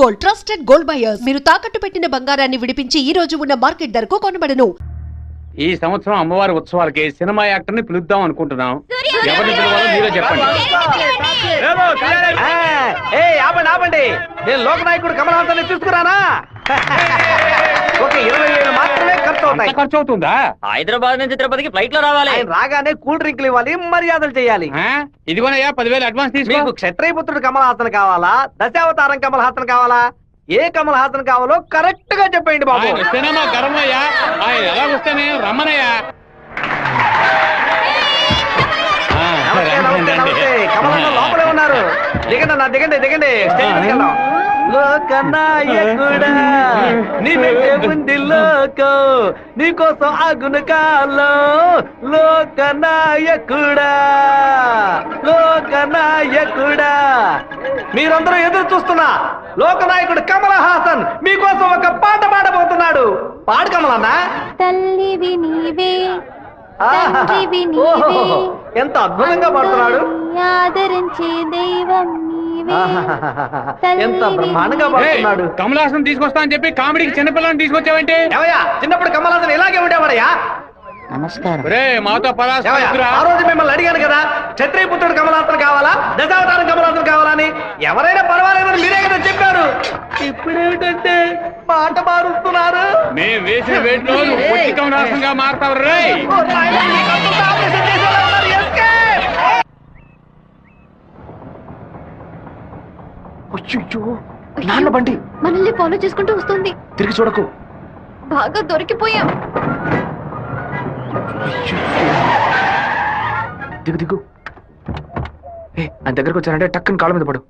Gold trusted gold buyers. మీరు తాకట్టు పెట్టిన బంగారాన్ని విడిపించి ఈ రోజు ఉన్న మార్కెట్ ధరకు కొనబడను. ఈ సంవత్సరం అమ్మవారి ఉత్సవాలకి సినిమా యాక్టర్ ని పిలుద్దాం అనుకుంటున్నాం. ఎవరిని పిలవాలో మీరే చెప్పండి. ఆపండి, నేను లోకనాయకుడు కమల్ హాసన్ తీసుకురానా? ఒక 20,000 మాత్రమే ఖర్చు అవుతుందా? హైదరాబాద్ నుంచి తిరుపతికి ఫ్లైట్ లో రావాలి. ఆయన రాగానే కూల్ డ్రింక్లు ఇవ్వాలి, మర్యాదలు చేయాలి. ఇదిగోనయ్యా 10,000 అడ్వాన్స్ తీసుకో. మీకు క్షత్రియపుత్రుడు కమల్ హాసన్ కావాలా, దశావతారం కమల్ హాసన్ కావాలా? ఏ కమల్ హాసన్ కావాలో కరెక్ట్ గా చెప్పండి బాబు. వస్తేనేమో గర్వయ్యా, ఆయన ఎలా వస్తేనే రమ్మనయ్యా. కమల్ హాసన్ లోపలే ఉన్నారు. దిగండి అన్న, దిగండి దిగండి, స్టేజ్ మీదకి వెళ్దాం. లోకనాయకుడా నీ వెంటే ఉంది లోకం, నీకోసం ఆగును కాలం. లోకనాయకుడా లోకనాయకుడా, మీరందరూ ఎదురు చూస్తున్నా లోకనాయకుడు కమల్ హాసన్ మీకోసం ఒక పాట పాడబోతున్నాడు. పాడు కమలన్నా. తల్లివి నీవే, ఎంత అద్భుతంగా పాడుతున్నాడు. ఆదరించే దైవం నీవే, ఎంత బ్రహ్మాండంగా పాడుతున్నాడు. కమల్ హాసన్ తీసుకొస్తా అని చెప్పి కామెడీకి చిన్నపిల్లని తీసుకొచ్చావంటే? చిన్నప్పుడు కమల్ హాసన్ ఇలాగే ఉండేవాడయ్యా. నమస్కారం. మాతో ఆ రోజు మిమ్మల్ని అడిగాను కదా, క్షత్రియపుత్రుడు కమల్ హాసన్ కావాలా, దశావతారం కమల్ హాసన్ కావాలని. ఎవరైనా పర్వాలేదని మీరే కదా చెప్పారు. ఇప్పుడేమిటంటే పాట మారుస్తున్నారు. మేము వేసిన వేట్లో కమల్ హాసన్ గా మారుతావు రే. నాన్న బండి మనల్ని ఫాలో చేసుకుంటూ వస్తుంది. తిరిగి చూడకు. బాగా దొరికిపోయాం. దిగు దిగు. ఆయన దగ్గరకు వచ్చారంటే టక్కుని కాళ్ళ మీద పడు.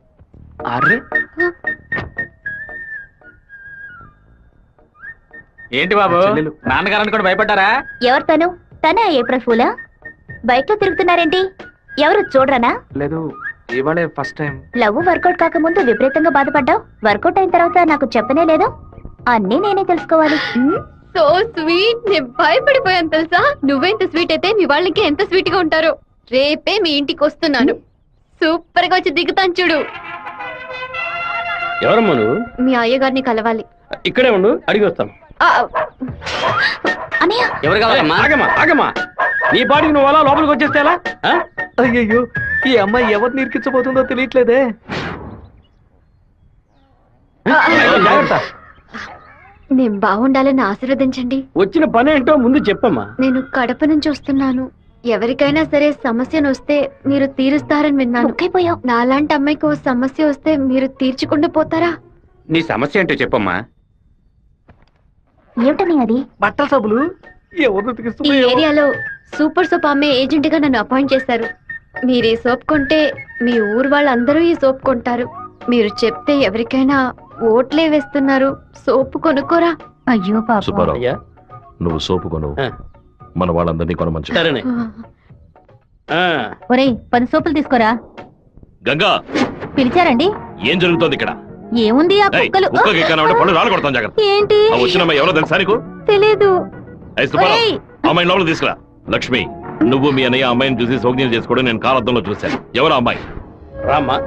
అర్రే ఏంటి బాబు, నాన్నగారని కూడా భయపడ్డారా? ఎవరు తను? తనే ఏప్రిల్ ఫూలా? బైక్ లో తిరుగుతున్నారేంటి? ఎవరు చూడరానా? లేదు, ఇవాళే ఫస్ట్ టైం. లవ్ వర్కౌట్ కాకముందు విపరీతంగా బాధపడ్డావు, వర్కౌట్ అయిన తర్వాత నాకు చెప్పనే లేదు. అన్నీ నేనే తెలుసుకోవాలి. సో స్వీట్, నేను భయపడిపోయాను తెలుసా. నువ్వెంత స్వీట్ అయితే మీ వాళ్ళకి ఎంత స్వీట్ గా ఉంటారో. రేపే మీ ఇంటికి వస్తున్నాను, సూపర్ గా వచ్చి దిగుతాను చూడు. ఎవరమ్మా నువ్వు? మీ అయ్యగారిని కలవాలి. ఇక్కడే ఉండు, అడిగి వస్తాను. అన్నయ్య, ఎవరు కావాలమ్మా? ఆగమ్మా ఆగమ్మా, నీ పాటికి నువ్వు అలా లోపలికి వచ్చేస్తే ఎలా? అయ్యయ్యో, ఈ అమ్మాయి ఎవరు నిరికించబోతుందో తెలియట్లేదే. జాగ్రత్త. నేను బాగుండాలని ఆశీర్వదించండి. వచ్చిన పని ఏంటో ముందు చెప్పమ్మా. నేను కడప నుంచి వస్తున్నాను. ఎవరికైనా సరే సమస్యను వస్తే మీరు తీరుస్తారని విన్నాను. నాలాంటి అమ్మాయికి ఓ సమస్య వస్తే మీరు తీర్చకుండా పోతారా? నీ సమస్య ఏంటో చెప్పమ్మా. ఏమిటని అది? బట్టల సబ్బులు ఈ ఏరియాలో సూపర్ సోప్ అమ్మే ఏజెంట్ గా నన్ను అపాయింట్ చేశారు. మీరు ఈ సోప్ కొంటే మీ ఊరు వాళ్ళందరూ ఈ సోప్ కొంటారు. మీరు చెప్తే ఎవరికైనా ఓట్లే వేస్తున్నారు. సోపు కొనుక్కోరా. అయ్యో పాప. నువ్వు సోపు కొను, మన వాళ్ళందరినీ కొనమంచు. సరేనే. ఒరేయ్, 10 సోపులు తీసుకోరా. గంగా, పిలిచారండి? ఏం జరుగుతోంది ఇక్కడ? ఏముంది, ఆ కుక్కలు. పళ్ళు రాలు కొడతాం, జాగ్రత్త. ఏంటి? వచ్చినమ్మా ఎవరో తెలుసా నీకు? తెలీదు. అమ్మాయి లోపల తీసుకురా. లక్ష్మి, నువ్వు మీ అన్నయ్య అమ్మాయిని చూసి సౌజ్ఞం చేసుకోవడం నేను కాలద్దంలో చూశాను. ఎవరు అమ్మాయి? రామ్మా,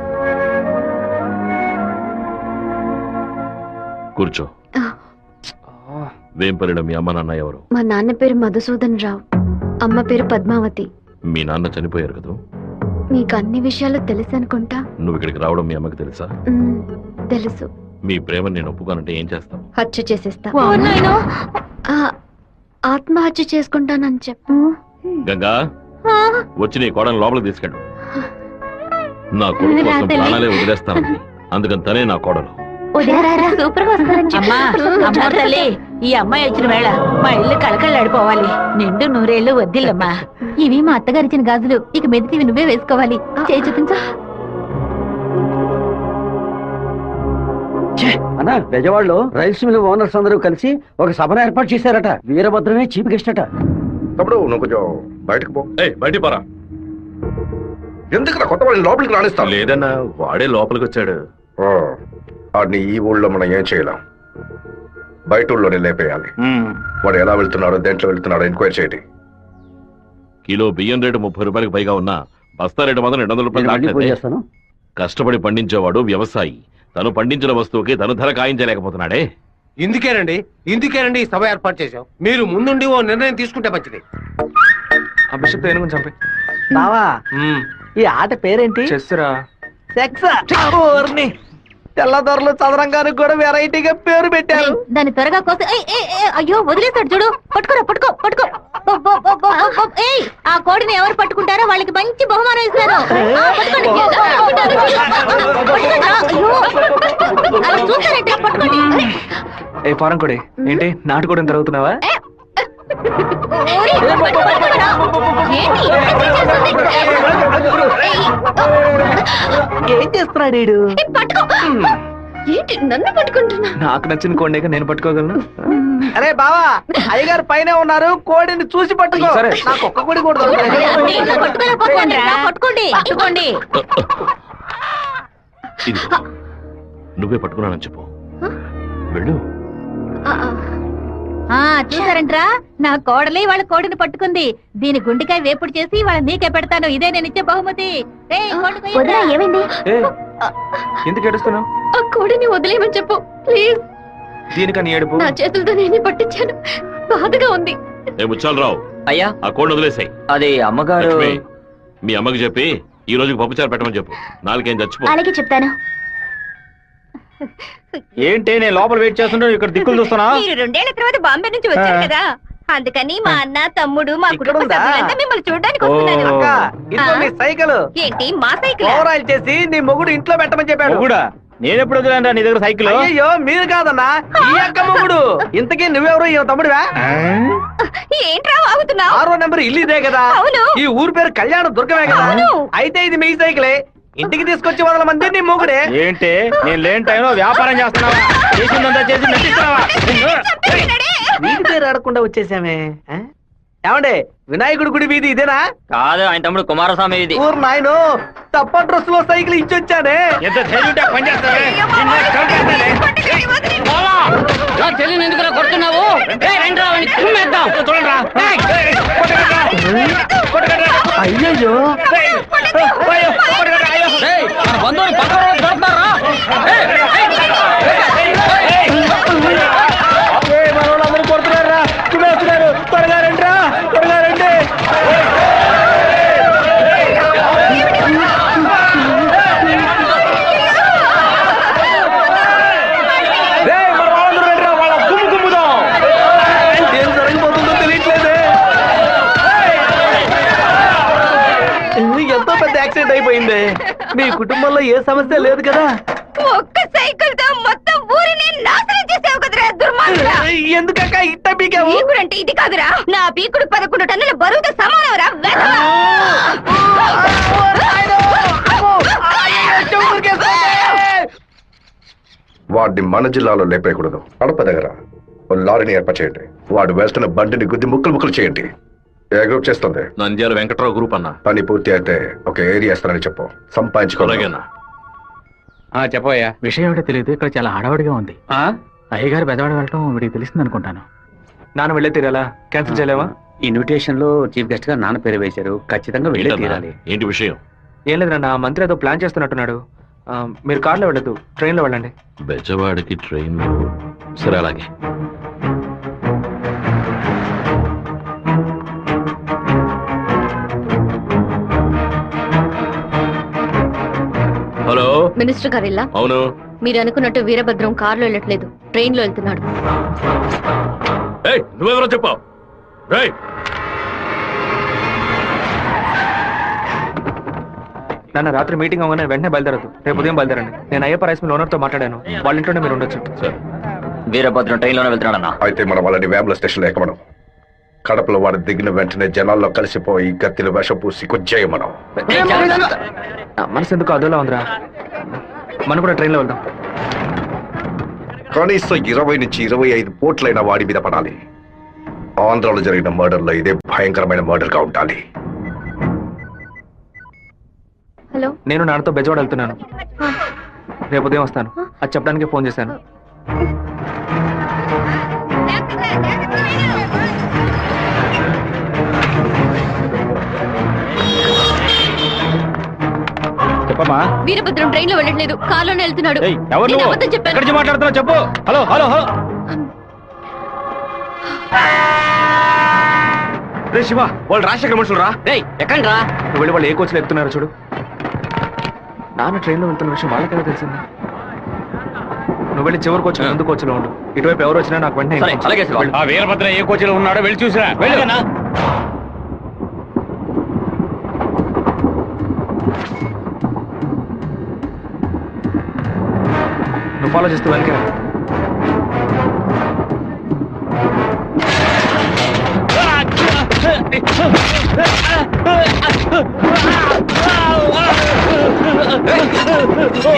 కూర్చో. వేంపల్లిలో మీ అమ్మ నాన్న ఎవరు? మా నాన్న పేరు మధుసూదన్ రావు, అమ్మ పేరు పద్మావతి. మీ నాన్న చనిపోయారు కదా? మీకు అన్ని విషయాలు తెలుసు అనుకుంటా. నువ్వు ఇక్కడికి రావడం మీ అమ్మకి తెలుసా? తెలుసు. మీ ప్రేమను నేను ఒప్పుకోనంటే ఏం చేస్తావు? హత్య చేసేస్తా. ఆత్మహత్య చేసుకుంటానని చెప్పు. గంగా, వచ్చి నీ కోడని లోపలికి తీసుకెళ్ళు. నా కొడుకు కోసం ప్రాణాలే వదిలేస్తాను, అందుకని తనే నా కోడలు. సూపర్ గా వస్తారని. ఈ అమ్మాయి వచ్చిన వేళ మా ఇల్లు కలకళ్ళాడిపోవాలి. నిండు నూరేళ్లు వద్దిల్లమ్మా. ఇవి మా అత్తగారిచ్చిన గాజులు, ఇక మెదిటి నువ్వే వేసుకోవాలి. చేయి చూపించా. అన్నా, బెజవాడలో రైల్స్ మిల్ ఓనర్స్ అందరూ కలిసి ఒక సభను ఏర్పాటు చేశారట. వీరభద్రమే చీఫ్ గెస్ట్ అట. తప్పుడు నువ్వు కొంచెం బయటకు పో. బయటికి పోరా. ఎందుకు కొత్త వాళ్ళని లోపలికి రాణిస్తాం? లేదన్నా, వాడే లోపలికి వచ్చాడు. వాడిని ఈ ఊళ్ళో మనం ఏం చేయలేం, బయట ఊళ్ళోనే లేపేయాలి. వాడు ఎలా వెళ్తున్నాడో, దేంట్లో వెళ్తున్నాడో ఎంక్వైరీ చేయండి. కిలో బియ్యం రేటు 30 రూపాయలకు పైగా ఉన్నా బస్తా రేటు మాత్రం 200 రూపాయలు దాటలేదు. కష్టపడి పండించేవాడు వ్యవసాయి, తను పండించిన వస్తువుకి తను ధర కాయించలేకపోతున్నాడే. ఇందుకేనండి ఈ సభ ఏర్పాటు చేశాం. మీరు ముందుండి ఓ నిర్ణయం తీసుకుంటే మంచిది. ఆ బిషప్ ఏనుగుని చంపే బావా. ఈ ఆట పేరేంటి? చెస్సురా. సెక్స్. తెల్లదొరలు చదరంగానికి కూడా వెరైటీగా పేరు పెట్టారు. దాన్ని త్వరగా కోసం అయ్యో వదిలేస్తాడు చూడు. పట్టుకోరా పట్టుకో పట్టుకో. ఏయ్, ఆ కోడిని ఎవరు పట్టుకుంటారో వాళ్ళకి మంచి బహుమానం ఇస్తాను. పట్టుకోండి. అయ్యో, అలా చూస్తారంటే పట్టుకోండి. ఏ ఫారం కోడి ఏంటి నాటుకోవడం జరుగుతున్నావా? ఏం చేస్తున్నాడు వీడు? ఏంటి నన్ను పట్టుకుంటున్నా? నాకు నచ్చిన కోడిని నేను పట్టుకోగలను. అరే బావా, అయ్యగారు పైన ఉన్నారు, కోడిని చూసి పట్టుకో. నాకు ఒక్క కోడి కూడా పట్టుకోండి పట్టుకోండి. ఇదిగో, నువ్వే పట్టుకున్నానని చెప్పు. వెళ్ళు. చూసారంట్రా, నా కోడలి వాళ్ళ కోడిని పట్టుకుంది. దీని గుండెకాయ వేపుడు చేసి వాళ్ళ నీకే పెడతాను. ఇదే నేను ఇచ్చే బహుమతి. ఏమైంది? ఎందుకు ఏడుస్తున్నావు? ఆ కోడిని వదిలేయమని చెప్పు ప్లీజ్. దీనికని ఏడుపు? నా చేతులతో నేనే పట్టించాను, బాధగా ఉంది. ఏ ముచ్చాలరావు, అయ్యా ఆ కోడిని వదిలేసాయి. అది అమ్మగారు. లక్ష్మి, మీ అమ్మకి చెప్పి ఈ రోజుకి పప్పుచారు పెట్టమని చెప్పు. నాలుగేం చచ్చిపో. అలాగే చెప్తాను. ఏంటి నేను లోపల వెయిట్ చేస్తుంటే ఇక్కడ దిక్కులు చూస్తున్నా? మీరు 2 ఏళ్ల తర్వాత బాంబే నుంచి వచ్చారు కదా, అందుకని మా అన్న తమ్ముడు మా కుటుంబ సభ్యులంతా మిమ్మల్ని చూడడానికి వస్తున్నారు. సైకిల్ ఏంటి మా సైకిల్? ఓవరాయిల్ చేసి నీ మొగుడు ఇంట్లో పెట్టమని చెప్పాడు. నేను ఎప్పుడు వదిలేంటా నీ దగ్గర సైకిల్? అయ్యో మీరు కాదన్నా, ఈ అక్క మొగుడు. ఇంతకీ నువ్వెవరు? ఈ తమ్ముడివా? ఏంట్రా వాగుతున్నావు? 6వ నెంబర్ ఇల్లు ఇదే కదా? అవును. ఈ ఊరు పేరు కళ్యాణ దుర్గమే కదా? అయితే ఇది మీ సైకిలే. ఇంటికి తీసుకొచ్చి 100 మంది నీ మొగుడే. ఏంటి నేను లేని టైంలో వ్యాపారం చేస్తున్నావా? చేసిందంతా చేసి నటిస్తున్నావా? వీడి పేరు ఆడకుండా వచ్చేసామే. ఏమండే, వినాయకుడి గుడి వీధి ఇదేనా? కాదు, ఆయన తమ్ముడు కుమారస్వామి ఇది. ఊరు నాయను, తప్ప డ్రెస్ లో సైకిల్ ఇచ్చొచ్చానే. చెల్లిని ఎందుకు కొడుతున్నావు? అయ్యో మన బంధువులు పక్క దొరుకుతారా? మనోళ్ళందరూ కొడుతున్నారా? వస్తున్నారు, త్వరగా రండి, త్వరగా రండి. ఏం జరగబోతుందో తెలియట్లేదే. ఎంతో పెద్ద యాక్సిడెంట్ అయిపోయింది. మీ కుటుంబంలో ఏ సమస్య లేదు కదా? ఒక్క సైకిల్ తో మొత్తం ఊరిని నాశనం చేసావు కదరా దుర్మార్గుడా. ఎందుకక్క ఇట్ట పీకావు? పీకుడు అంటే ఇది కాదురా, నా పీకుడు 11 టన్నుల బరువుతో సమానవరా. వాడిని మన జిల్లాలో లేపేయకూడదు. కడప దగ్గర ఓ లారీని ఏర్పాటు చేయండి. వాడు వేస్తున్న బండిని గుద్ది ముక్కలు చేయండి. ఏ గ్రూప్ చేస్తుంది? నంద్యాల వెంకట్రావు గ్రూప్ అన్నా. పని పూర్తి అయితే ఒక ఏరియా ఇస్తానని చెప్పు. సంపాదించుకోలేనా? చెప్పయ్యా. విషయం ఏమిటో తెలియదు, ఇక్కడ చాలా హడావుడిగా ఉంది. అయ్యగారు బెదవాడ వెళ్ళటం వీడికి తెలిసింది అనుకుంటాను. నాన్న వెళ్ళే తీరాలా? క్యాన్సిల్ చేయలేవా? ఇన్విటేషన్ లో చీఫ్ గెస్ట్ గా నాన్న పేరు వేశారు, ఖచ్చితంగా వెళ్ళే తీరాలి. ఏంటి విషయం? ఏం లేదు నాన్న, మంత్రి ఏదో ప్లాన్ చేస్తున్నట్టున్నాడు. మీరు కార్లో వెళ్ళదు, ట్రైన్ లో వెళ్ళండి. బెజవాడికి ట్రైన్? సరే అలాగే. హలో, మినిస్టర్ గారిల్లా? అవును. మీరు అనుకున్నట్టు వీరభద్రం కారులో వెళ్ళట్లేదు, ట్రైన్ లో వెళ్తున్నాడు. నువ్వెవరో చెప్పావు? నాన్న రాత్రి మీటింగ్ అవగానే వెంటనే బయలుదేరదు, రేపు ఉదయం బయలుదేరండి. నేను అయ్యప్ప రైస్ మిల్ ఓనర్ తో మాట్లాడాను, వాళ్ళ ఇంట్లోనే మీరు ఉండొచ్చు. సరే. వీరభద్రం ట్రైన్ లోనే వెళ్తున్నాడన్నా. అయితే మనం వాళ్ళని వేముల స్టేషన్ ఎక్కమనం. కడపలో వాడు దిగిన వెంటనే జనాల్లో కలిసిపోయి గత్తిని వేషం పూసి కొచ్చేయమనం. మనసు ఎందుకు అదోలా ఉందిరా, మనం కూడా ట్రైన్ లో వెళ్దాం. కనీసం 20 నుంచి 25 పోట్లైన వాడి మీద పడాలి. ఆంధ్రాలో జరిగిన మర్డర్ లో ఇదే భయంకరమైన మర్డర్ గా ఉండాలి. హలో, నేను నాన్నతో బెజవాడ వెళ్తున్నాను, రేపు ఉదయం వస్తాను. అది చెప్పడానికి ఫోన్ చేశాను. చెప్పమ్మా. వీరభద్రం ట్రైన్ లో వెళ్ళట్లేదు, కార్లోనే వెళ్తున్నాడు. ఏయ్, ఎవరు నేను నువ్వు? అబద్ధం చెప్పాను. ఎక్కడి నుంచి మాట్లాడుతున్నావు చెప్పు. హలో హలో హలో రే శివ, వాళ్ళు రాజశేఖర మనుషులు రా. ఎక్కడ రా? నువ్వు వెళ్ళి వాళ్ళు ఏ కోచ్లో ఎక్కుతున్నారో చూడు. నాన్న ట్రైన్లో వెళ్తున్న విషయం వాళ్ళకెలా తెలిసింది? నువ్వు వెళ్ళి చివరి కోచ్ ముందు కోచ్లో ఉండు. ఇటువైపు ఎవరు వచ్చినా నాకు వెంటనే సరే, అలాగే శివ. ఆ వీరభద్ర ఏ కోచ్లో ఉన్నాడో వెళ్ళి చూసిరా. వెళ్ళు. నువ్వు ఫాలో చేస్తూ వెనకరా.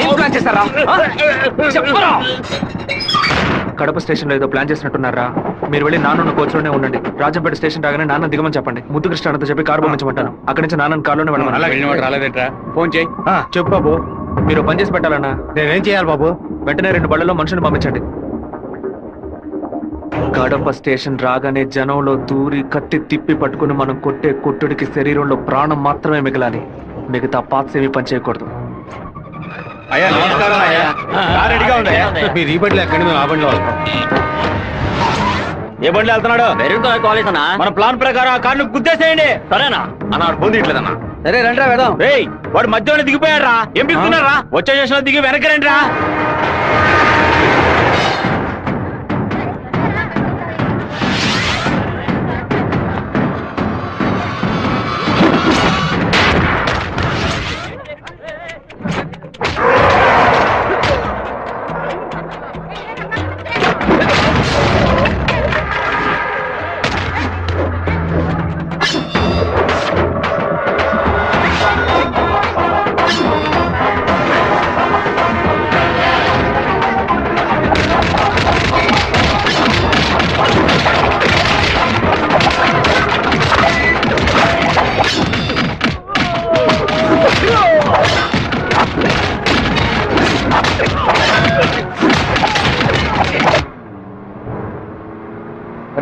ఏం ప్లాన్ చేస్తారా? చెప్పరా? కడప స్టేషన్ లో ఏదో ప్లాన్ చేసినట్టున్నారా? మీరు వెళ్ళి నాన్న కోచ్లోనే ఉండండి. రాజంపేట స్టేషన్ రాగానే నాన్న దిగమని చెప్పండి. ముద్దు కృష్ణ అంతా చెప్పి కారు పంపించమంటాను. అక్కడి నుంచి నాన్న కారులోనే అలా వెళ్ళమని. వెళ్ళినవాడు రాలేదేట్రా? ఫోన్ చేయి. చెప్పు బాబు. మీరు పని చేసి పెట్టాలన్నా. నేనేం చేయాలి బాబు? వెంటనే 2 బళ్ళలో మనుషులు పంపించండి. కడప స్టేషన్ రాగానే జనంలో దూరి కత్తి తిప్పి పట్టుకుని మనం కొట్టే కొట్టుడికి శరీరంలో ప్రాణం మాత్రమే మిగలాలి. మిగతా పార్ట్స్ ఏమీ పని చేయకూడదు. అయ్యా నమస్కారం అయ్యా. కారు రెడీగా ఉందయ్యా. మీరు ఈ బండిలో ఎక్కడి మేము ఆ బండిలో వస్తాం. ఏ బండి వెళ్తున్నాడు? మెరూన్ కలర్ కాలేజ్ అన్నా. మన ప్లాన్ ప్రకారం ఆ కార్ను గుద్దేసేయండి. సరేనా అన్న ఫోన్ తీయట్లేదన్నా. సరే రండిరా వెళ్దాం. రేయ్, వాడు మధ్యలోనే దిగిపోయాడు రా. ఏం పిలుస్తున్నారా? వచ్చే స్టేషన్ లో దిగి వెనక్కి రండి రా.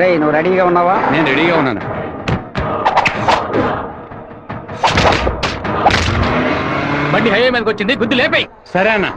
రే నువ్వు రెడీగా ఉన్నావా? నేను రెడీగా ఉన్నాను. బండి హైవే మీదకి వచ్చింది, గుద్ది లేపాయి. సరే అన్న.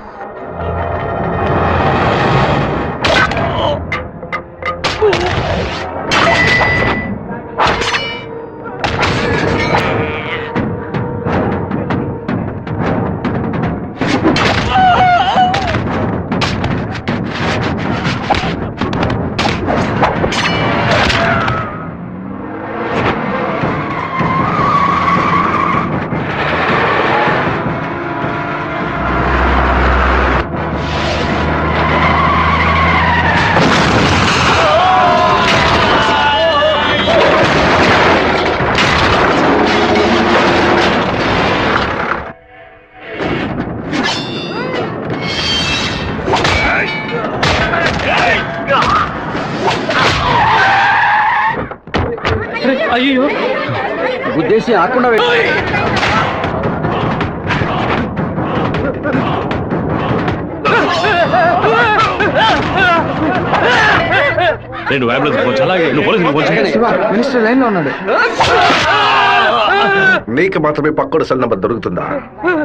అయ్యో, గుద్దేసి ఆకుండా నేను అంబులెన్స్ ఫోన్ చేయి. నువ్వు పోలీసులకు ఫోన్ చేయి. మినిస్టర్ లైన్ లో ఉన్నాడు. నీకు మాత్రమే పక్కడు సెల్ నంబర్ దొరుకుతుందా?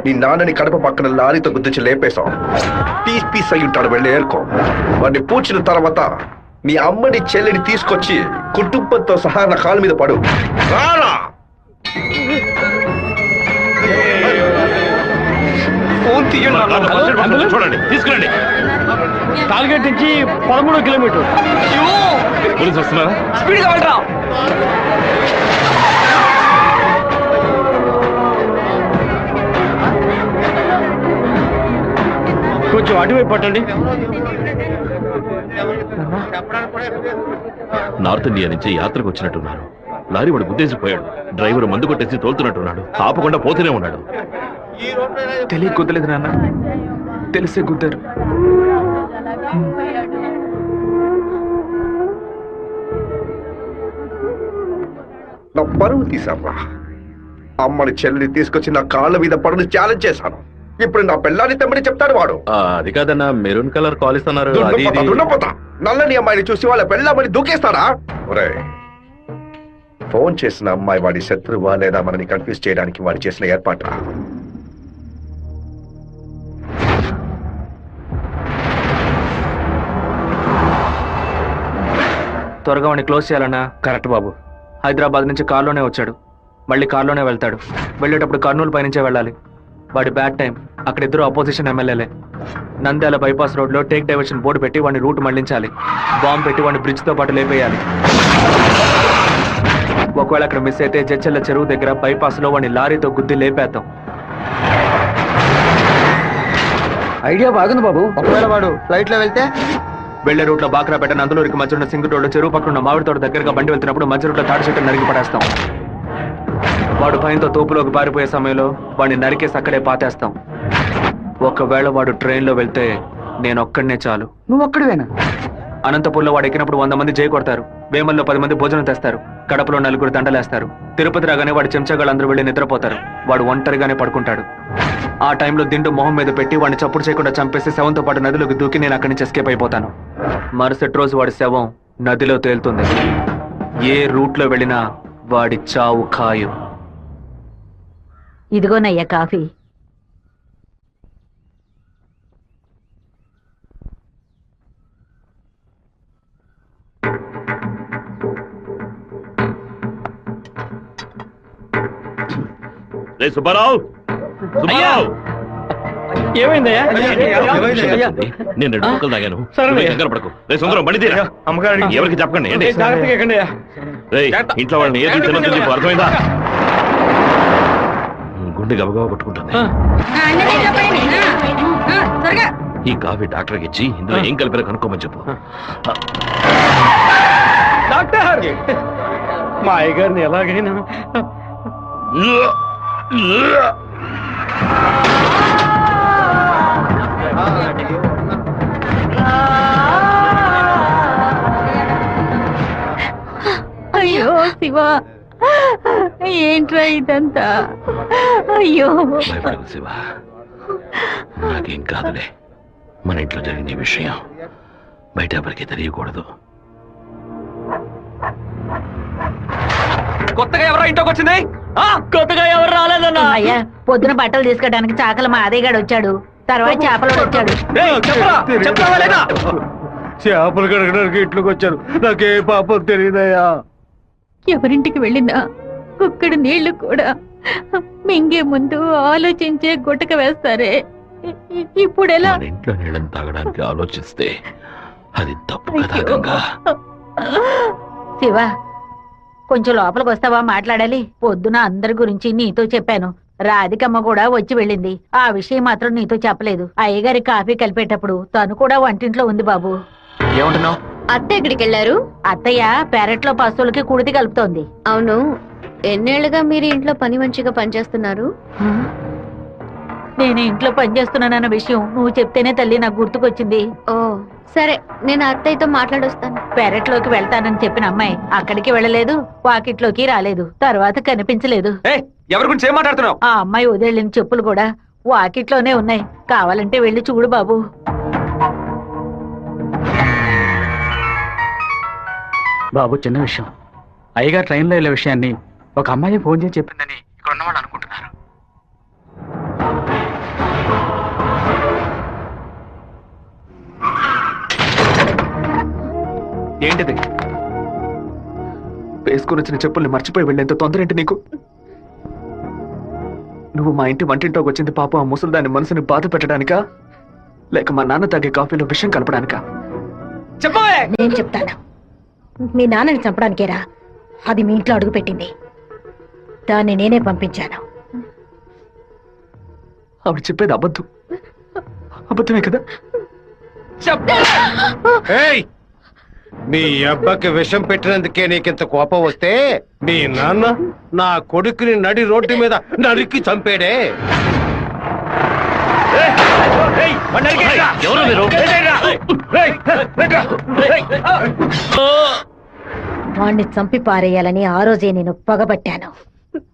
నీ నాన్నని కడప పక్కన లారీతో గుద్దించి లేపేశాం. పీస్ పీస్ అయి ఉంటాడు. వెళ్ళి ఏరుకో. వాడిని పూడ్చిన తర్వాత నీ అమ్మని చెల్లిని తీసుకొచ్చి కుటుంబంతో సహా నా కాలు మీద పడు. రారా. ఫోన్ తీయండి. చూడండి, తీసుకురండి. టార్గెట్ నుంచి 13 కిలోమీటర్. పోలీసు వస్తున్నారా? స్పీడ్గా వెళ్ళరా. కొంచెం అటువైపు పట్టండి. నార్త్ ఇండియా నుంచి యాత్రకు వచ్చినట్టున్నారు. లారీ వాడు గుద్దేసిపోయాడు. డ్రైవర్ మందు కొట్టేసి తోలుతున్నట్టున్నాడు. ఆపకుండా పోతూనే ఉన్నాడు. తెలియ గుద్దలేదు నాన్న, తెలిసే గుద్దారు. నా పరువు తీసారా? అమ్మని చెల్లిని తీసుకొచ్చి నా కాళ్ళ మీద పడుని ఛాలెంజ్ చేశాను. ఇప్పుడు నా పిల్లాన్ని తెమ్మని చెప్తాడు వాడు. అది కాదన్నా, మెరూన్ కలర్ కాలేజ్ అన్నారు. దున్నపోతా నల్లని అమ్మాయిని చూసి వాళ్ళ పెళ్ళామని దూకేస్తాడా? ఒరేయ్, ఫోన్ చేసిన అమ్మాయి వాడి శత్రువా లేదా మనని కన్ఫ్యూజ్ చేయడానికి వాడు చేసిన ఏర్పాటు. త్వరగా వాడిని క్లోజ్ చేయాలన్నా. కరెక్ట్ బాబు. హైదరాబాద్ నుంచి కారులోనే వచ్చాడు, మళ్ళీ కారులోనే వెళ్తాడు. వెళ్ళేటప్పుడు కర్నూలు పైనుంచే వెళ్ళాలి. వాడి బ్యాడ్ టైం. అక్కడ ఇద్దరు అపోజిషన్ ఎమ్మెల్యేలే. నంద్యాల బైపాస్ రోడ్ లో టేక్ డైవర్షన్ బోర్డు పెట్టి వాడిని రూట్ మళ్లించాలి. బాంబు పెట్టి వాడిని బ్రిడ్జ్ తో పాటు లేపేయాలి. ఒకవేళ అక్కడ మిస్ అయితే జడ్చెల్ల చెరువు దగ్గర బైపాస్ లో వాడిని లారీతో గుద్ది లేపేద్దాం. ఐడియా బాగుంది బాబు. ఒకవేళ వాడు ఫ్లైట్ లో వెళ్తే వెళ్లే రూట్ లో బాక్రాపేట నందులూరికి మధ్య ఉన్న సింగు రోడ్డు చెరువు పక్కన ఉన్న మామిడి తోట దగ్గరగా బండి వెళ్తున్నప్పుడు మధ్య రూట్ లో తాడి చెట్టు నరికి పడేస్తాం. వాడు భయంతో తోపులోకి పారిపోయే సమయంలో వాడిని నరికేసి అక్కడే పాతేస్తాం. ఒకవేళ వాడు ట్రైన్ లో వెళ్తే నేను ఒక్కడనే చాలు. నువ్వు ఒక్కడివేనా? అనంతపూర్లో వాడు ఎక్కినప్పుడు 100 మంది జై కొడతారు. వేమల్లో 10 మంది భోజనం తెస్తారు. కడపలో 4 దండలేస్తారు. తిరుపతి రాగానే వాడి చెంచగాళ్ళందరూ వెళ్ళి నిద్రపోతారు. వాడు ఒంటరిగానే పడుకుంటాడు. ఆ టైంలో దిండు మొహం మీద పెట్టి వాడిని చప్పుడు చేయకుండా చంపేసి శవంతో పాటు నదిలోకి దూకి నేను అక్కడి నుంచి ఎస్కేప్ అయిపోతాను. మరుసటి రోజు వాడి శవం నదిలో తేలుతుంది. ఏ రూట్ లో వెళ్ళినా వాడి చావు ఖాయం. ఇదిగోనయ్యా కాఫీ. సుబ్బారావు, సుబ్బారావు, ఏమైందయ్యా? నేను 2 ముక్కలు తాగాను. సరే. నువ్వు కంగారు పడకు. రే సుందరం, బండి తీరా. అమ్మగారు ఎవరికి చెప్పకండి. ఏంటి? జాగ్రత్తగా ఎక్కండి అయ్యా. రేయ్, ఇంట్లో వాళ్ళని ఏది తినొద్దు చెప్పు, అర్థమైందా? గుండె గబగబా కొట్టుకుంటుంది. ఈ కాఫీ డాక్టర్కి ఇచ్చి ఇందులో ఏం కలిపారో కనుక్కోమని చెప్పు. డాక్టర్, మా అయ్యగారిని ఎలాగైనా అయ్యో శివ, ఏంట్రా ఇదంతా? అయ్యో భయపడకు శివ, నాకేం కాదులే. మన ఇంట్లో జరిగిన విషయం బయట ఎవరికి తెలియకూడదు. కొత్తగా ఎవరో ఇంట్లోకి వచ్చింది? కొత్తగా ఎవరు రాలేదన్నా. అయ్యా, పొద్దున బట్టలు తీసుకోవడానికి చాకల మా అదేగాడు వచ్చాడు. తర్వాత చేపలు వచ్చాడు. చేపలు కడగడానికి ఇంట్లోకి వచ్చారు. నాకే పాపం తెలియదయ్యా. ఎవరింటికి వెళ్ళినా ఒక్కడు నీళ్లు కూడా మింగే ముందు ఆలోచించే గుట్టక వేస్తారే. ఇప్పుడు ఎలా? మన ఇంట్లో నీళ్ళని తాగడానికి ఆలోచిస్తే అది తప్పు కదా గంగా. శివ, కొంచెం లోపలికి వస్తావా? మాట్లాడాలి. పొద్దున అందరి గురించి నీతో చెప్పాను. రాధికమ్మ కూడా వచ్చి వెళ్ళింది. ఆ విషయం మాత్రం నీతో చెప్పలేదు. అయ్యగారి కాఫీ కలిపేటప్పుడు తను కూడా వంటింట్లో ఉంది బాబు. ఏమంటున్నావు? అత్త ఎక్కడికి వెళ్ళారు? అత్తయ్య పెరట్లో పశువులకి కుడితి కలుపుతోంది. అవును, ఎన్నేళ్లుగా మీరు ఇంట్లో పని మంచిగా పనిచేస్తున్నారు? నేను ఇంట్లో పనిచేస్తున్నానన్న విషయం నువ్వు చెప్తేనే తల్లి నాకు గుర్తుకొచ్చింది. ఓ సరే, నేను అత్తయ్యతో మాట్లాడొస్తాను. పెరట్లోకి వెళ్తానని చెప్పిన అమ్మాయి అక్కడికి వెళ్ళలేదు, వాకిట్లోకి రాలేదు, తర్వాత కనిపించలేదు. ఎవరి గురించి ఏం మాట్లాడుతున్నావు? ఆ అమ్మాయి వదిలిన చెప్పులు కూడా వాకిట్లోనే ఉన్నాయి. కావాలంటే వెళ్ళి చూడు బాబు. బాబు, చిన్న విషయం. అయ్యగారు ట్రైన్లో వెళ్ళే విషయాన్ని ఒక అమ్మాయి ఫోన్ చేసి చెప్పిందని ఇక్కడ ఉన్నవాళ్ళు అనుకుంటున్నారు. ఏంటిది? వేసుకుని వచ్చిన చెప్పుల్ని మర్చిపోయి వెళ్ళేంత తొందర ఏంటి నీకు? నువ్వు మా ఇంటి వంటింట్లోకి వచ్చింది పాప ఆ ముసలిదాని మనసుని బాధ పెట్టడానికా, లేక మా నాన్న తాగే కాఫీలో విషయం కలపడానికా? చెప్పవే. నేను చెప్తాను. మీ నాన్నని చంపడానికేరా అది మీ ఇంట్లో అడుగు పెట్టింది. దాన్ని నేనే పంపించాను. ఆవిడ చెప్పేది అబద్ధం. అబద్ధమే కదా? మీ అబ్బకి విషం పెట్టినందుకే నీకింత కోపం వస్తే మీ నాన్న నా కొడుకుని నడి రోడ్డు మీద నరికి చంపాడే. ఎవరు మీరు? వాణ్ణి చంపి పారేయాలని ఆ రోజే నేను పగబట్టాను.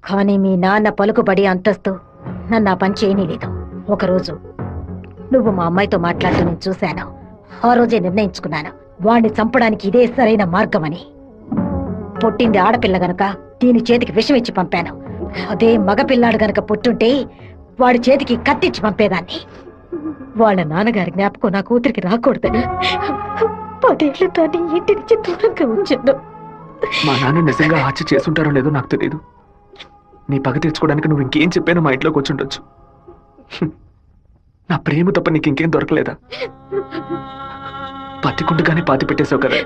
కానీ మీ నాన్న పలుకుబడి అంతస్తు నన్ను ఆ పని చేయనీలేదు. ఒకరోజు నువ్వు మా అమ్మాయితో మాట్లాడుతూ నేను చూశాను. ఆ రోజే నిర్ణయించుకున్నాను, వాణ్ణి చంపడానికి ఇదే సరైన మార్గమని. పుట్టింది ఆడపిల్ల గనక దీని చేతికి విషం ఇచ్చి పంపాను. అదే మగపిల్లాడు గనక పుట్టుంటే వాడి చేతికి కత్తిచ్చి పంపేదాన్ని. వాళ్ళ నాన్నగారి జ్ఞాపకం నా కూతురికి రాకూడదని 10 ఏళ్లు దాన్ని ఇంటి నుంచి దూరంగా ఉంచాను. మా నాన్న నిజంగా హత్య చేసుంటారో లేదో నాకు తెలియదు. నీ పగ తీర్చుకోవడానికి నువ్వు ఇంకేం చెప్పానో మా ఇంట్లోకి వచ్చి ఉండొచ్చు. నా ప్రేమ తప్ప నీకు ఇంకేం దొరకలేదా? పత్తికుండగానే పాతి పెట్టేశావు కదా.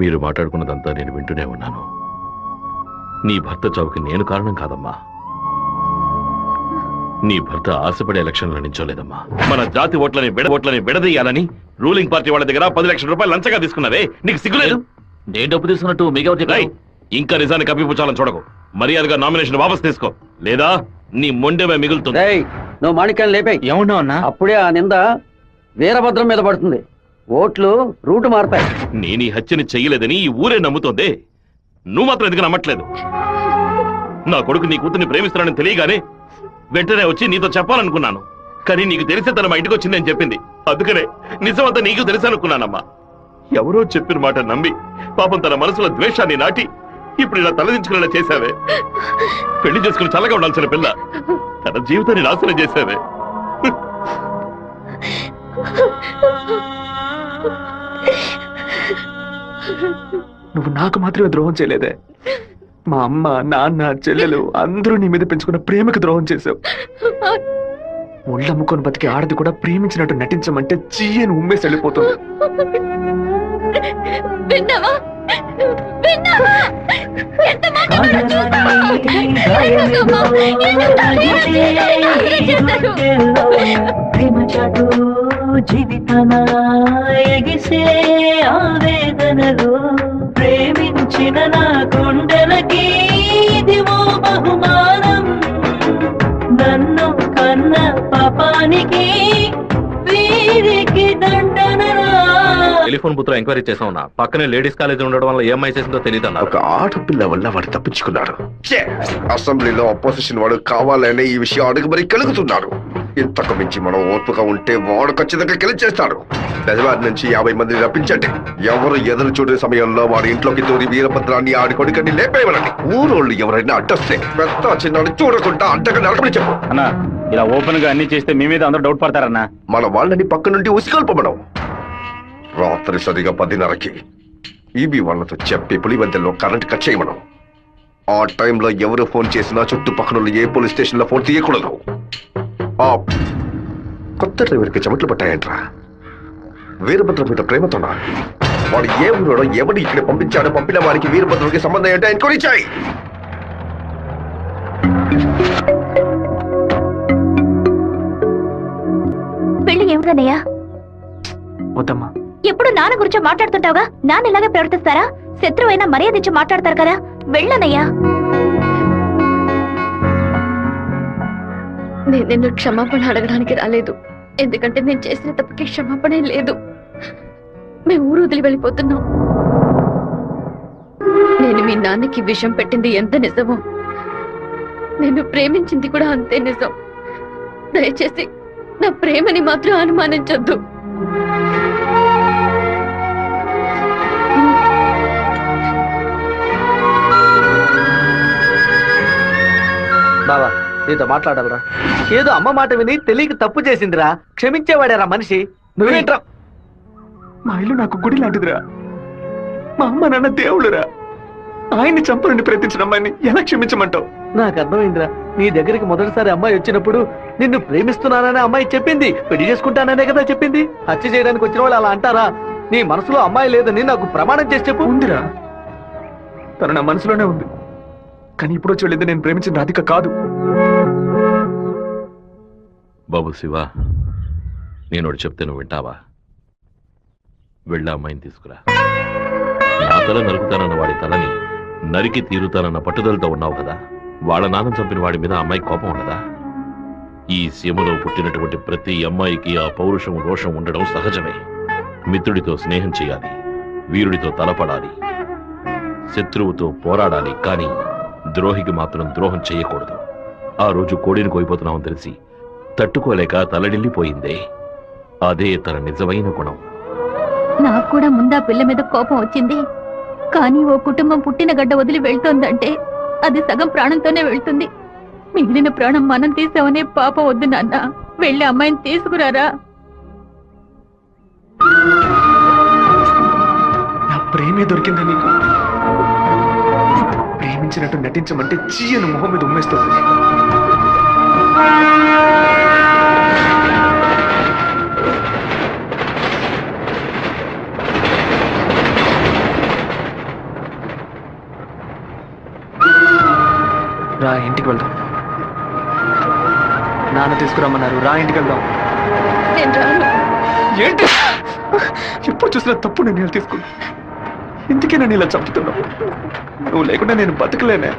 మీరు మాట్లాడుకున్నదంతా నేను వింటూనే ఉన్నాను. నీ భర్త చావుకి నేను కారణం కాదమ్మా. నీ భర్త ఆశపడే ఎలక్షన్లో నించోలేదమ్మా. మన జాతి ఓట్లని విడదీయాలని రూలింగ్ పార్టీ వాళ్ళ దగ్గర 10 లక్షల రూపాయలు లంచగా తీసుకున్నావే, నీకు సిగ్గులేదు? నేను డబ్బు తీసుకున్నట్టు మీకు ఇంకా నిజాన్ని కప్పిపుచ్చాలని చూడకు. మర్యాదగా నామినేషన్ వాపస్ తీసుకో, లేదా నీ మొండెమే మిగులుతుంది. నువ్వు మాణిక్యాన్ని లేపే. ఏమన్నా అన్నా? అప్పుడే ఆ నింద వీరభద్రం మీద పడుతుంది. ఓట్లు రూటు మారతాయి. నేను ఈ హత్యని చెయ్యలేదని ఈ ఊరే నమ్ముతోంది. నువ్వు మాత్రం ఎందుకు నమ్మట్లేదు? నా కొడుకు నీ కూతుర్ని ప్రేమిస్తున్నానని తెలియగానే వెంటనే వచ్చి నీతో చెప్పాలనుకున్నాను. కానీ నీకు తెలిసే తన మా ఇంటికి వచ్చిందని చెప్పింది. అందుకనే నిజమంతా నీకు తెలుసనుకున్నానమ్మా. ఎవరో చెప్పిన మాట నమ్మి పాపం తన మనసులో ద్వేషాన్ని నాటి ఇప్పుడు ఇలా తలదించుకునేలా చేశావే. పెళ్లి చేసుకుని చల్లగా ఉండాల్సిన పిల్ల తన జీవితాన్ని నాశనం చేశావే. నువ్వు నాకు మాత్రమే ద్రోహం చేయలేదే, మా అమ్మ, నాన్న, చెల్లెలు అందరూ నీ మీద పెంచుకున్న ప్రేమకు ద్రోహం చేశావు. ఒళ్ళమ్ముకొని బతికి ఆడది కూడా ప్రేమించినట్టు నటించమంటే చీయని ఉమ్మేసి వెళ్ళిపోతుంది. జీవితమా ఎగిసే ఆవేదనలు ప్రేమించిన నా గుండెలకి ఇదివో బహుమానం. నన్ను కన్న పాపానికి వీరికి దండనరా. టెలిఫోన్ బుత్ లో ఎంక్వైరీ చేసా ఉన్నా. పక్కనే లేడీస్ కాలేజ్ ఉండడం వల్ల ఏమై చేసిందో తెలియదు అన్నారు. ఒక ఆడపిల్ల వల్ల వాడు తప్పించుకున్నాడు. అసెంబ్లీలో అపోజిషన్ వాడు కావాలనే ఈ విషయం అడుగు మరి కలుగుతున్నాడు. ఇంతకు మించి మనం ఓర్పుగా ఉంటే వాడు ఖచ్చితంగా గెలిచేస్తాడు. బెజవారి నుంచి 50 మందిని రప్పించండి. ఎవరు ఎదురు చూడే సమయంలో వాడి ఇంట్లోకి దూరి వీరభద్రాన్ని ఆడి కొడుకని లేపేయమనండి. ఊరోళ్ళు ఎవరైనా అడ్డొస్తే పెద్ద చిన్నాడు చూడకుండా అడ్డగా నడపని చెప్పు. అన్నా ఇలా ఓపెన్ గా అన్ని చేస్తే మీ మీద అందరూ డౌట్ పడతారన్నా. మన వాళ్ళని పక్క నుండి ఉసిగొల్పమనం. రాత్రి సరిగా 10:30కి ఈబీ వాళ్ళతో చెప్పి పులివెందుల్లో కరెంట్ కట్ చేయమనం. ఆ టైంలో ఎవరు ఫోన్ చేసినా చుట్టుపక్కల ఏ పోలీస్ స్టేషన్ లో ఫోన్ తీయకూడదు. ఆ కొత్త డ్రైవర్కి చెమట్లు పట్టాయంట్రా. వీరభద్రం మీద ప్రేమతోనా? వాడు ఏ ఊరోడో ఎవడు ఇక్కడ పంపించాడో పంపిన వారికి వీరభద్రుడికి సంబంధం ఏంటో ఎంక్వైరీ చేయి. పెళ్లి ఏమిటన్నయ్యా? వద్దమ్మా. ఎప్పుడు నాన్న గురించి మాట్లాడుతుంటావుగా, నాన్న ఇలాగే ప్రవర్తిస్తారా? శత్రువైనా మర్యాద ఇచ్చి మాట్లాడతారు కదా, వెళ్ళనయ్యా. నేను నిన్ను క్షమాపణ అడగడానికి రాలేదు. ఎందుకంటే నేను చేసిన తప్పుకి క్షమాపణ లేదు. మేము ఊరు వదిలి వెళ్ళిపోతున్నాం. నేను మీ నాన్నకి విషం పెట్టింది ఎంత నిజమో, నేను ప్రేమించింది కూడా అంతే నిజం. దయచేసి నా ప్రేమని మాత్రం అనుమానించొద్దు. బావా నీతో మాట్లాడాలరా. ఏదో అమ్మ మాట విని తెలియక తప్పు చేసిందిరా, క్షమించేవాడేరా మనిషి. నువ్వేంట్రా? మా ఇల్లు నాకు గుడి లాంటిదిరా. మా అమ్మ నాన్న దేవుళ్ళురా. ఆయన్ని చంపాలని ప్రయత్నించిన అమ్మాయిని ఎలా క్షమించమంటావు? నాకు అర్థమైందిరా. నీ దగ్గరికి మొదటిసారి అమ్మాయి వచ్చినప్పుడు నిన్ను ప్రేమిస్తున్నానని అమ్మాయి చెప్పింది. పెళ్లి చేసుకుంటాననే కదా చెప్పింది. హత్య చేయడానికి వచ్చిన వాళ్ళు అలా అంటారా? నీ మనసులో అమ్మాయి లేదని నాకు ప్రమాణం చేసి చెప్పు. ఉందిరా, తను నా మనసులోనే ఉంది. కానీ ఇప్పుడు వచ్చి వెళ్ళింది నేను ప్రేమించిన రాధిక కాదు. బాబు శివ, నేను చెప్తే నువ్వు వింటావా? వెళ్ళి అమ్మాయిని తీసుకురా. నా తల నరుకుతానన్న వాడి తలని నరికి తీరుతానన్న పట్టుదలతో ఉన్నావు కదా. వాళ్ళ నాన్న చంపిన వాడి మీద అమ్మాయి కోపం ఉండదా? ఈ సీమలో పుట్టినటువంటి ప్రతి అమ్మాయికి ఆ పౌరుషం, రోషం ఉండడం సహజమే. మిత్రుడితో స్నేహం చేయాలి, వీరుడితో తలపడాలి, శత్రువుతో పోరాడాలి. కానీ ద్రోహికి మాత్రం ద్రోహం చేయకూడదు. ఆ రోజు కోడిని కోయిపోతున్నామని తెలిసి తట్టుకోలేక తలడిల్లిపోయిందే, అదే తన నిజమైన గుణం. నాకు కూడా ముందా పిల్ల మీద కోపం వచ్చింది. కానీ ఓ కుటుంబం పుట్టిన గడ్డ వదిలి వెళ్తోందంటే అది సగం ప్రాణంతోనే వెళ్తుంది. మిగిలిన ప్రాణం మనం తీసామనే పాపం వద్దు నాన్న. వెళ్ళి అమ్మాయిని తీసుకురారా. నా ప్రేమే దొరికిందా నీకు? ప్రేమించినట్టు నటించమంటే చీయను మొహం మీద ఉమ్మేస్తుంది. రా ఇంటికి వెళ్దాం. నాన్న తీసుకురమ్మన్నారు. రా ఇంటికి వెళ్దాం. నేను రాను. ఏంటి ఎప్పుడు చూసినా తప్పు నిర్ణయాలు తీసుకున్నా. ఇందుకే నన్ను ఇలా చంపుతున్నావు. నువ్వు లేకుండా నేను బతకలేనే.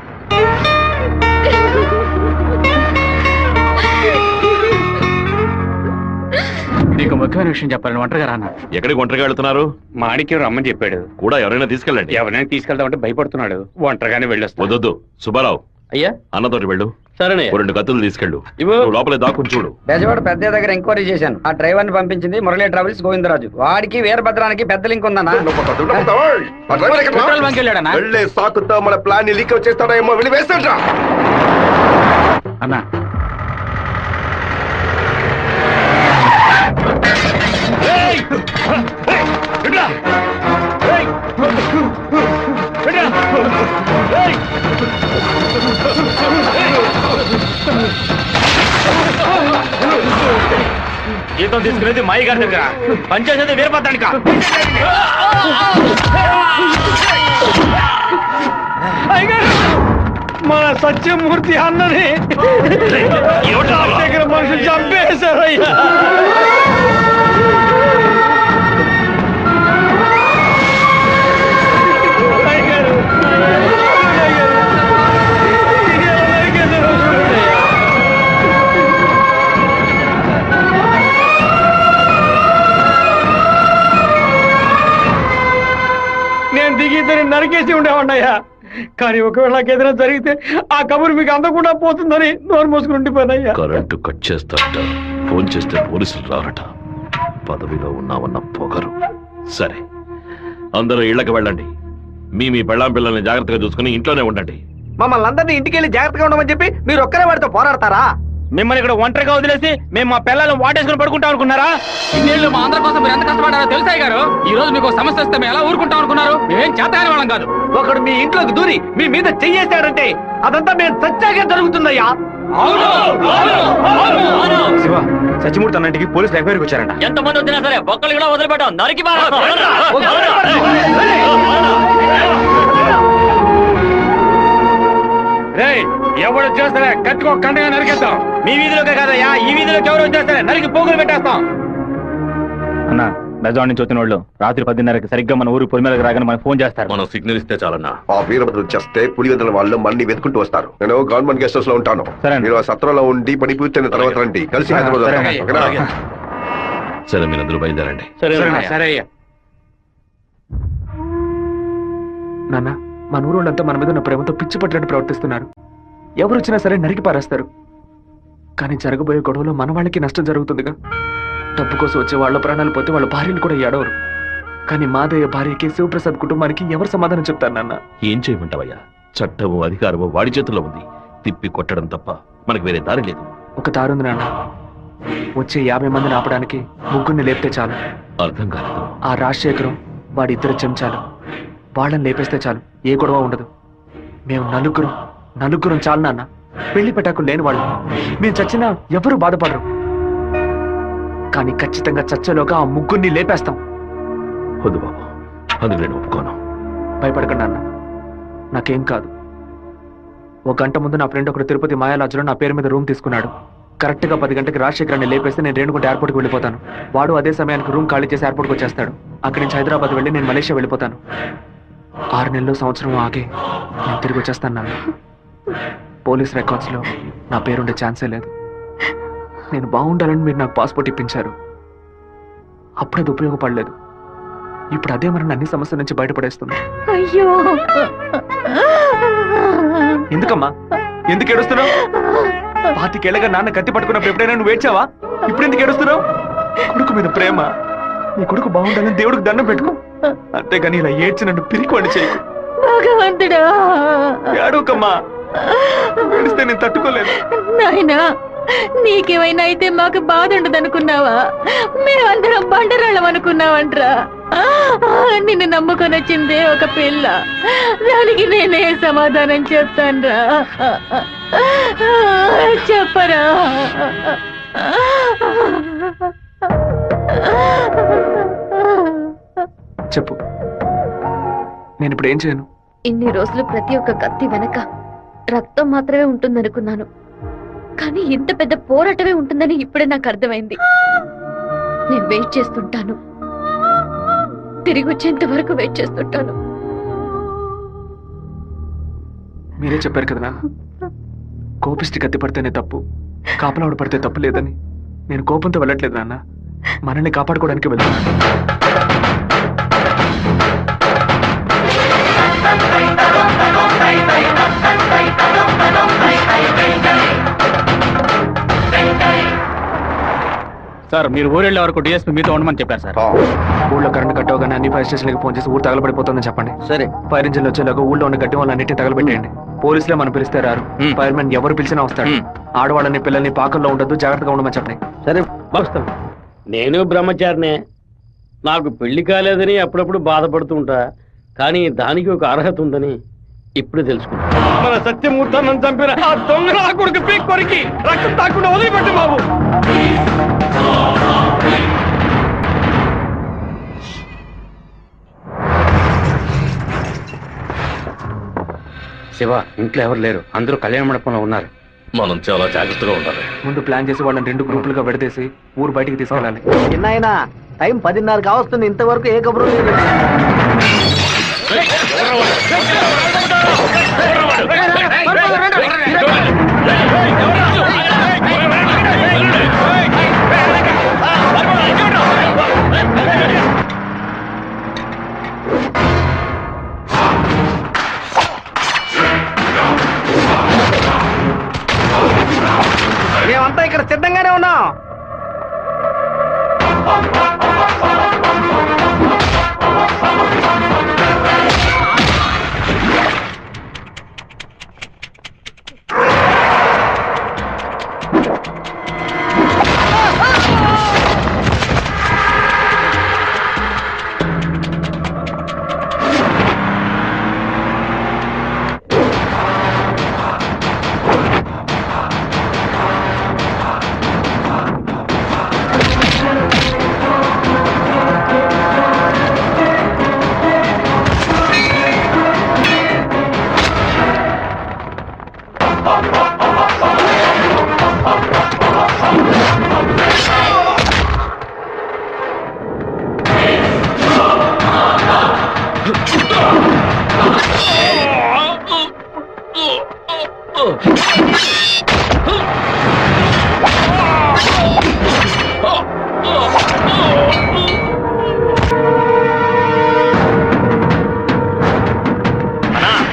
నీకు ముఖ్యమైన విషయం చెప్పాలని ఒంటరిగా రానా? ఎక్కడికి ఒంటరిగా వెళ్తున్నారు? మాణిక్యం రమ్మని చెప్పాడు. కూడా ఎవరైనా తీసుకెళ్ళండి. ఎవరైనా తీసుకెళ్దామంటే భయపడుతున్నాడు. ఒంటరిగానే వెళ్ళొస్తా. వద్దొద్దు సుబ్బారావు, అయ్యా అన్నతోటి వెళ్ళు. సరేనే. 2 కత్తులు తీసుకెళ్ళు. నువ్వు లోపలే దాక్కుని చూడు. బెజవాడ పెద్ద దగ్గర ఎంక్వైరీ చేశాను. ఆ డ్రైవర్ ని పంపించింది మురళీ ట్రావెల్స్ గోవిందరాజు. వాడికి వీరభద్రానికి పెద్ద లింక్ ఉందన్నా. పెట్రోల్ బంక్ వెళ్ళాడన్నా. వెళ్ళే సాకుతో మన ప్లాన్ ని లీక్ చేస్తాడో ఏమో. వెళ్ళి వేస్తాడ్రా అన్నా. జీతం తీసుకునేది మాయి గారి దగ్గర, పనిచేసేది వీరభద్రానిక. మన సత్యమూర్తి అన్నని దగ్గర మనుషులు చంపేశారయ్యా. నేను దిగి ఇద్దరిని నరికేసి ఉండేవాడినయ్యా. కానీ ఒకవేళ నాకు ఏదైనా జరిగితే ఆ కబురు మీకు అందకుండా పోతుందని నోరు మూసుకుని ఉండిపోయినయ్యా. కరెంటు కట్ చేస్తారట, ఫోన్ చేస్తే పోలీసులు రారట. పదవిలో ఉన్నామన్న పొగరు. సరే, అందరూ ఇళ్లకు వెళ్ళండి. మీ పెళ్ళాం పిల్లల్ని జాగ్రత్తగా చూసుకుని ఇంట్లోనే ఉండండి. మమ్మల్ని అందరినీ ఇంటికి వెళ్ళి జాగ్రత్తగా ఉండమని చెప్పి మీరు ఒక్కరే వాడితో పోరాడతారా? మిమ్మల్ని ఇక్కడ ఒంటరిగా వదిలేసి మేము మా పిల్లలను వాటేసుకుని పడుకుంటాం అనుకున్నారా? ఇన్నేళ్ళు మా అందరి కోసం మీరు ఎంత కష్టపడారో తెలుసాయి గారు. ఈ రోజు మీకు సమస్య వస్తే మేము ఎలా ఊరుకుంటాం అనుకున్నారు? మేమేం చేతగాని వాళ్ళం కాదు. ఒకడు మీ ఇంట్లోకి దూరి మీ మీద చెయ్యేశాడంటే అదంతా మేము సత్యాగా జరుగుతుందయ్యా. శివ, సత్యమూర్తి అన్నింటికి పోలీసులు ఎంక్వైరీకి వచ్చారంట. ఎంతమంది వచ్చినా సరే ఒక్కళ్ళు కూడా వదిలిపెట్టాం. నరికి ఎవడు వచ్చేస్తారే కత్తికో కండగా నరికేద్దాం. మీ వీధిలోకే కాదయ్యా, ఈ వీధిలోకి ఎవరు వచ్చేస్తారే నరికి పోగులు పెట్టేస్తాం. అన్న, బెజవాడ నుంచి వచ్చిన వాళ్ళు రాత్రి 10:30కి సరిగ్గా మన ఊరు పొలిమేరకు రాగానే మనకు ఫోన్ చేస్తారు. మనం సిగ్నల్ ఇస్తే చాలన్నా. ఆ వీరభద్రం చేస్తే పులివెందుల వాళ్ళు మన్ని వెతుకుంటూ వస్తారు. నేను గవర్నమెంట్ గెస్ట్ హౌస్ లో ఉంటాను. సరే. మీరు ఆ సత్రంలో ఉండి పని పూర్తయిన తర్వాత రండి. కలిసి హైదరాబాద్ సరే. వద్దాం. ఓకేనా? సరే, మీరందరూ బయలుదేరండి. సరే అయ్యా. నాన్న, మన ఊరోళ్ళంతా మన మీద ఉన్న ప్రేమతో పిచ్చి పట్టినట్టు ప్రవర్తిస్తున్నారు. ఎవరు వచ్చినా సరే నరికి పారేస్తారు. కానీ జరగబోయే గొడవలో మన వాళ్ళకి నష్టం జరుగుతుందిగా. డబ్బు కోసం వచ్చే వాళ్ళ ప్రాణాలు పోతే వాళ్ళ భార్యలు కూడా ఏడవరు. కానీ మాదయ్య భార్యకి శివప్రసాద్ కుటుంబానికి ఎవరు సమాధానం చెప్తారు నాన్న? ఏం చేయమంటావయ్యా? చట్టము అధికారము వాడి చేతుల్లో ఉంది. తిప్పి కొట్టడం తప్ప మనకు వేరే దారి లేదు. ఒక దారుంది నాన్న. వచ్చే 50 మందిని ఆపడానికి ముగ్గురిని లేపితే చాలు. అర్థం కాలేదు. ఆ రాజశేఖరం వాడి 2 చెంచాలు వాళ్ళని లేపేస్తే చాలు, ఏ గొడవ ఉండదు. మేము నలుగురం చాలు నాన్న. పెళ్లి పెట్టాకులు లేని వాళ్ళు. మేము చచ్చినా ఎవరూ బాధపడరు. కానీ ఖచ్చితంగా చచ్చేలోగా ఆ ముగ్గురిని లేపేస్తాం. వద్దు బాబు, అందుకు నేను ఒప్పుకోను. భయపడకండి అన్న, నాకేం కాదు. 1 గంట ముందు నా ఫ్రెండ్ ఒకడు తిరుపతి మాయాలాజులో నా పేరు మీద రూమ్ తీసుకున్నాడు. కరెక్ట్ గా 10 గంటకి రాజశేఖరాన్ని లేపేస్తే నేను రేణుగుంట ఎయిర్పోర్ట్కి వెళ్ళిపోతాను. వాడు అదే సమయానికి రూమ్ ఖాళీ చేసి ఎయిర్పోర్ట్కి వచ్చేస్తాడు. అక్కడి నుంచి హైదరాబాద్ వెళ్ళి నేను మలేషియా వెళ్ళిపోతాను. 6 నెలలు సంవత్సరం ఆగే నేను తిరిగి వచ్చేస్తాను నాన్న. పోలీస్ రికార్డ్స్ లో నా పేరుండే ఛాన్సే లేదు. నేను బాగుండాలని మీరు నాకు పాస్పోర్ట్ ఇప్పించారు. అప్పుడు అది ఉపయోగపడలేదు. ఇప్పుడు అదే మరి అన్ని సమస్యల నుంచి బయటపడేస్తుంది. అయ్యో, ఎందుకమ్మా, ఎందుకు ఏడుస్తున్నావు? 25 ఏళ్ళగా నాన్న కత్తి పట్టుకున్నప్పుడు ఎప్పుడైనా నువ్వు ఏడ్చావా? ఇప్పుడు ఎందుకు ఏడుస్తున్నావు? కొడుకు మీద ప్రేమ. నీ కొడుకు బాగుండాలని దేవుడికి దండం పెట్టుకో. అంతేగాని ఇలా ఏడ్చి నన్ను పిరికివాడిని చేయకు. భగవంతుడా. ఏడవకమ్మా. ఏడిస్తే నేను తట్టుకోలేదు. నాయనా, నీకేమైనా అయితే మాకు బాధ ఉండదనుకున్నావా? మేమందరం బండరాళ్ళం అనుకున్నావంట్రా. నిన్ను నమ్ముకొని వచ్చిందే ఒక పిల్ల, దానికి నేనే సమాధానం చెప్తాన్రా. చెప్పరా? చెప్పు, నేను ఇప్పుడు ఏం చేయను? ఇన్ని రోజులు ప్రతి ఒక్క కత్తి వెనక రక్తం మాత్రమే ఉంటుందనుకున్నాను, కానీ ఇంత పెద్ద పోరాటమే ఉంటుందని ఇప్పుడే నాకు అర్థమైంది. నేను వెయిట్ చేస్తుంటాను, తిరిగి వచ్చేంత వరకు వెయిట్ చేస్తుంటాను. మీరే చెప్పారు కదా నాన్న, కోపిష్టి కత్తి పడితేనే తప్పు, కాపలావిడ పడితే తప్పు లేదని. నేను కోపంతో వెళ్ళట్లేదు నాన్న, మనల్ని కాపాడుకోవడానికి వెళ్తున్నాను. సార్, మీరు ఊరెళ్ళే వరకు డిఎస్పీ మీతో ఉండమని చెప్పారు సార్. ఊళ్ళో కరెంట్ కట్ అవగానే అన్ని ఫైర్ స్టేషన్లకు ఫోన్ చేసి ఊరు తగలబడిపోతుందని చెప్పండి. సరే. ఫైర్ ఇంజిన్ వచ్చేలాగా ఊళ్ళో ఉన్న గట్టి వాళ్ళన్నింటినీ తగలబెట్టేయండి. పోలీసులే మనం పిలిస్తే రారు, ఫైర్ మ్యాన్ ఎవరు పిలిచినా వస్తాడు. ఆడవాళ్ళని పిల్లల్ని పాకల్లో ఉండదు, జాగ్రత్తగా ఉండమని చెప్పండి. సరే వస్తాను. నేను బ్రహ్మచారినే, నాకు పెళ్లి కాలేదని అప్పుడప్పుడు బాధపడుతూ ఉంటా, కానీ దానికి ఒక అర్హత ఉందని ఇప్పుడు తెలుసుకున్నా. మన సత్యమూర్తాన్ని చంపిన ఆ దొంగ నా కొడుకు పీక్ కొరికి రక్తం తాకుండా వదిలిపెట్టు బాబు. శివ, ఇంట్లో ఎవరు లేరు, అందరూ కళ్యాణ మండపంలో ఉన్నారు. మనం చాలా జాగ్రత్తగా ఉండాలి. ముందు ప్లాన్ చేసి వాళ్ళని 2 గ్రూపులుగా విడదీసి ఊరు బయటికి తీసుకెళ్ళాలి. చిన్నాయన టైం 10:30 కావస్తుంది, ఇంతవరకు ఏ కబురు లేదు. మేమంతా ఇక్కడ సిద్ధంగానే ఉన్నాం.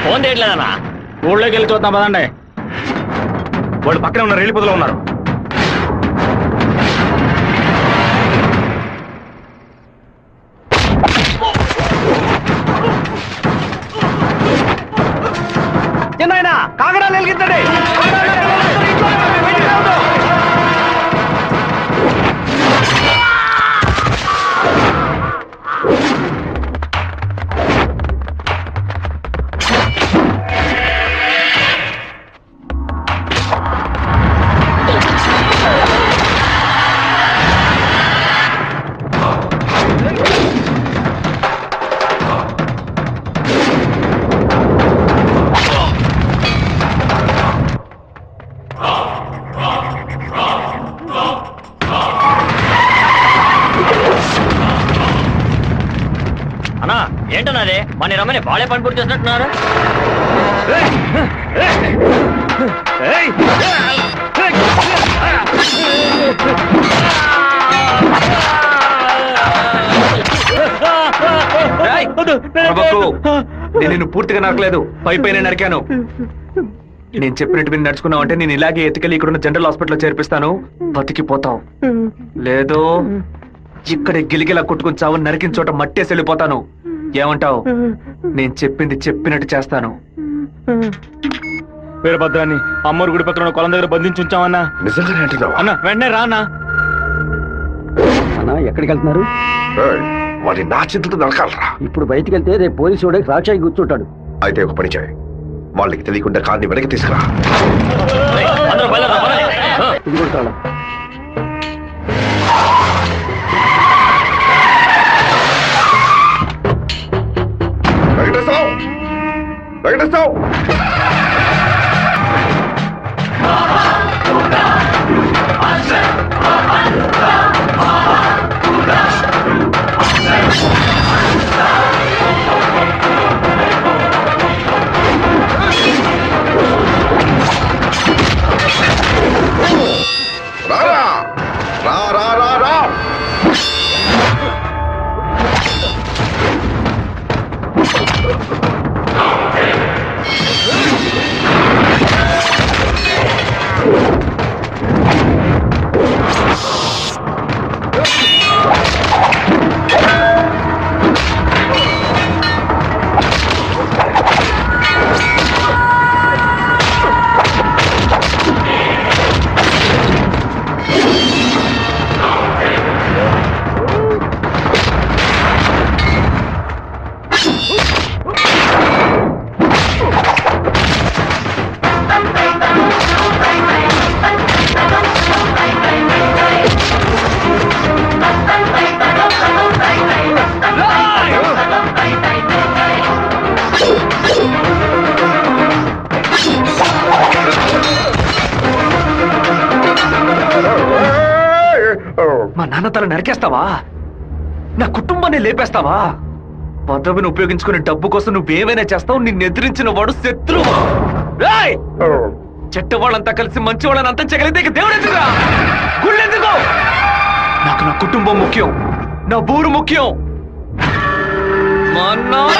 ఫోన్ చేయట్లేదన్నా. ఊళ్ళోకి వెళ్ళి చూద్దాం పదండి. వాళ్ళు పక్కనే ఉన్న రైలు పొదలో ఉన్నారు. చిన్నాయన కాగడాలు వెలిగించండి. అన్నా ఏంటన్నది? మన రమ్మని బాలే పని పూర్తి చేసినట్టున్నారు. నేను పూర్తిగా నరకలేదు, పైపైన నరికాను. నేను చెప్పినట్టు మీరు నడుచుకున్నావు అంటే నేను ఇలాగే ఎత్తుకెళ్ళి ఇక్కడున్న జనరల్ హాస్పిటల్లో చేర్పిస్తాను, బతికిపోతావు. లేదో ఇక్కడ గిలిగిలా కొట్టుకుని చావు, నరికిన చోట మట్టేసి వెళ్ళిపోతాను. ఏమంటావు? నేను చెప్పింది చెప్పినట్టు చేస్తాను. వీరభద్రాన్ని అమ్మోరు గుడి పక్కన ఉన్న కొలం దగ్గర బంధించి ఉంచామన్నా. నిజంగానే అంటున్నావా? అన్న వెంటనే రా అన్నా. అన్నా ఎక్కడికి వెళ్తున్నారు? ఏయ్, వాడిని నా చేతులతో నరకాలరా. ఇప్పుడు బయటికి వెళ్తే రేపు పోలీసు వాడికి రాక్షాయి కూర్చుంటాడు. అయితే ఒక పని చేయి, వాళ్ళకి తెలియకుండా కార్ని వెనక్కి తీసుకురా. ఇది కూడా తాళం. వెంకటేశ్వర వెంకటేశ్వర రారా రా రా రా రా. మా నాన్న తల నరికేస్తావా? నా కుటుంబాన్ని లేపేస్తావా? పదవిని ఉపయోగించుకునే డబ్బు కోసం నువ్వేమైనా చేస్తావు. నిన్ను ఎదిరించిన వాడు శత్రువు. రేయ్! చెట్ట వాళ్ళంతా కలిసి మంచి వాళ్ళని అంతం చేయగలిగితే ఇక దేవుడు ఎందుకురా? గుళ్ళు ఎందుకు? నాకు నా కుటుంబం ముఖ్యం, నా ఊరు ముఖ్యం. మా నాన్న